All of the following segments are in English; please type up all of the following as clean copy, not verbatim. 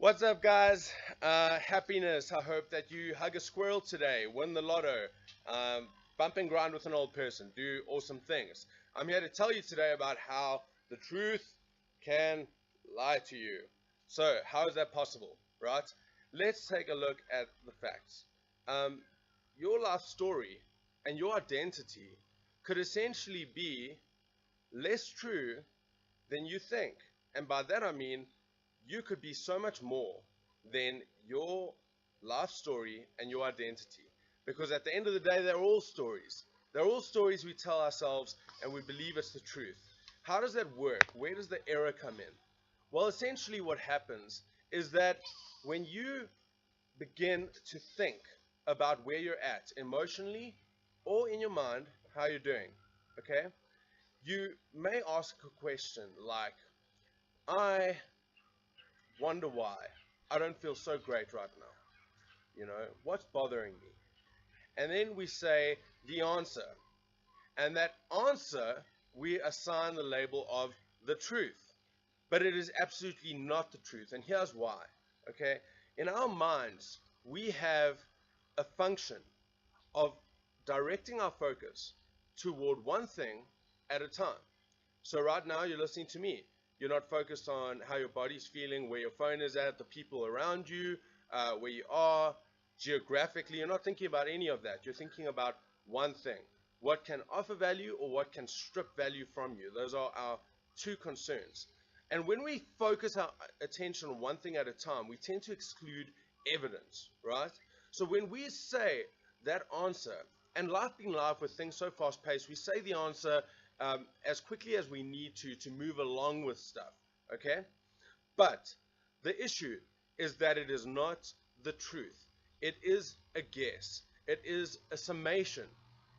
What's up, guys? Happiness. I hope that you hug a squirrel today, win the lotto, bump and grind with an old person, do awesome things. I'm here to tell you today about how the truth can lie to you. So, how is that possible, right? Let's take a look at the facts. Um, your life story and your identity could essentially be less true than you think. And by that I mean you could be so much more than your life story and your identity. Because at the end of the day, they're all stories. They're all stories we tell ourselves and we believe it's the truth. How does that work? Where does the error come in? Well, essentially, what happens is that when you begin to think about where you're at emotionally or in your mind, how you're doing, okay? You may ask a question like, I wonder why I don't feel so great right now. What's bothering me? And then we say the answer. And that answer, we assign the label of the truth. But it is absolutely not the truth. And here's why. Okay? In our minds, we have a function of directing our focus toward one thing at a time. So right now you're listening to me. You're not focused on how your body's feeling, where your phone is at, the people around you, where you are geographically. You're not thinking about any of that. You're thinking about one thing. What can offer value or what can strip value from you? Those are our two concerns. And when we focus our attention on one thing at a time, we tend to exclude evidence, right? So when we say that answer, and life being life with things so fast paced, we say the answer as quickly as we need to move along with stuff, okay? But the issue is that it is not the truth. It is a guess. It is a summation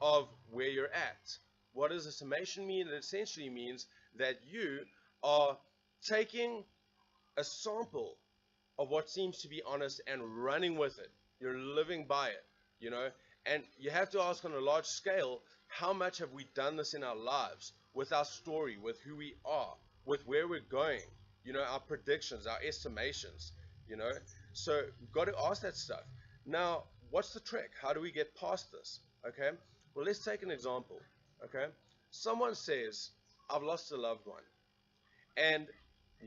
of where you're at. What does a summation mean? It essentially means that you are taking a sample of what seems to be honest and running with it. You're living by it. And you have to ask on a large scale, how much have we done this in our lives, with our story, with who we are, with where we're going, our predictions, our estimations, so we've got to ask that stuff. Now, what's the trick? How do we get past this? Okay, well, let's take an example. Okay, someone says, I've lost a loved one, and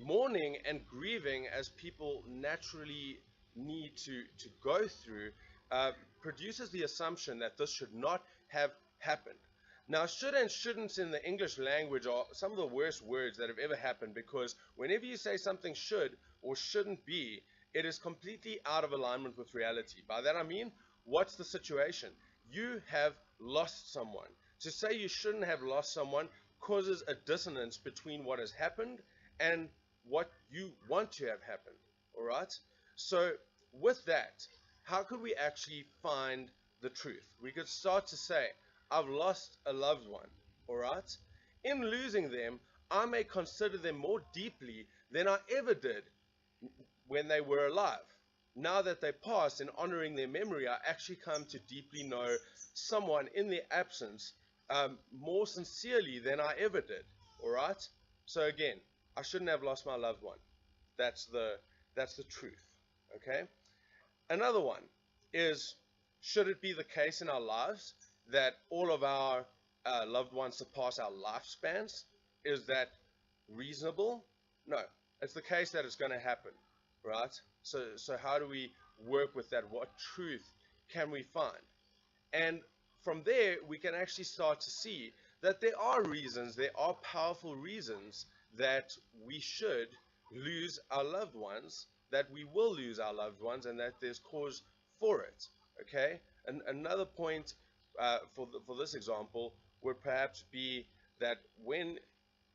mourning and grieving, as people naturally need to go through, produces the assumption that this should not have happened. Now, should and shouldn't in the English language are some of the worst words that have ever happened, because whenever you say something should or shouldn't be, it is completely out of alignment with reality. By that I mean, what's the situation? You have lost someone. To say you shouldn't have lost someone causes a dissonance between what has happened and what you want to have happened. All right? So with that, how could we actually find the truth? We could start to say, I've lost a loved one. All right? In losing them, I may consider them more deeply than I ever did when they were alive. Now that they passed, in honoring their memory, I actually come to deeply know someone in their absence more sincerely than I ever did. All right? So again, I shouldn't have lost my loved one. That's the truth. Okay? Another one is, should it be the case in our lives that all of our loved ones surpass our lifespans? Is that reasonable? No. It's the case that it's going to happen, right? So how do we work with that? What truth can we find? And from there, we can actually start to see that there are reasons, there are powerful reasons that we should lose our loved ones, that we will lose our loved ones, and that there's cause for it. Okay? And another point for this example would perhaps be that when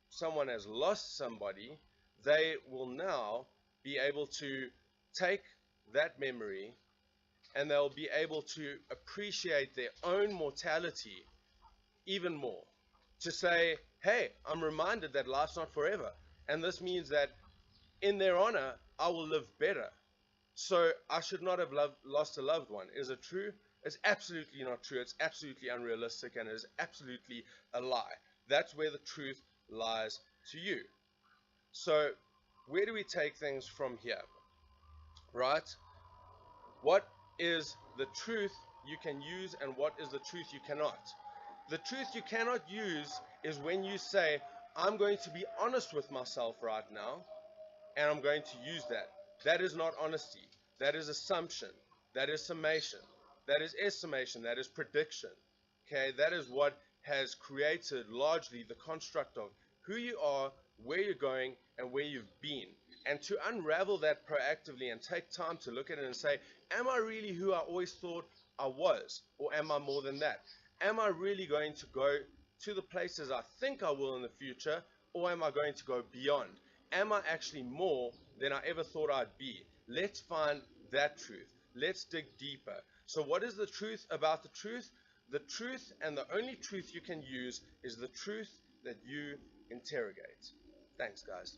someone has lost somebody, they will now be able to take that memory and they'll be able to appreciate their own mortality even more. To say, hey, I'm reminded that life's not forever, and this means that in their honor, I will live better. So I should not have lost a loved one. Is it true? It's absolutely not true. It's absolutely unrealistic, and it is absolutely a lie. That's where the truth lies to you. So where do we take things from here? right? What is the truth you can use and what is the truth you cannot? The truth you cannot use is when you say, I'm going to be honest with myself right now and I'm going to use that. That is not honesty. That is assumption. That is summation. That is estimation. That is prediction. Okay, that is what has created largely the construct of who you are, where you're going, and where you've been. And to unravel that proactively and take time to look at it and say, am I really who I always thought I was? Or am I more than that? Am I really going to go to the places I think I will in the future? Or am I going to go beyond? Am I actually more than I ever thought I'd be? Let's find that truth. Let's dig deeper. So what is the truth about the truth? The truth, and the only truth you can use, is the truth that you interrogate. Thanks, guys.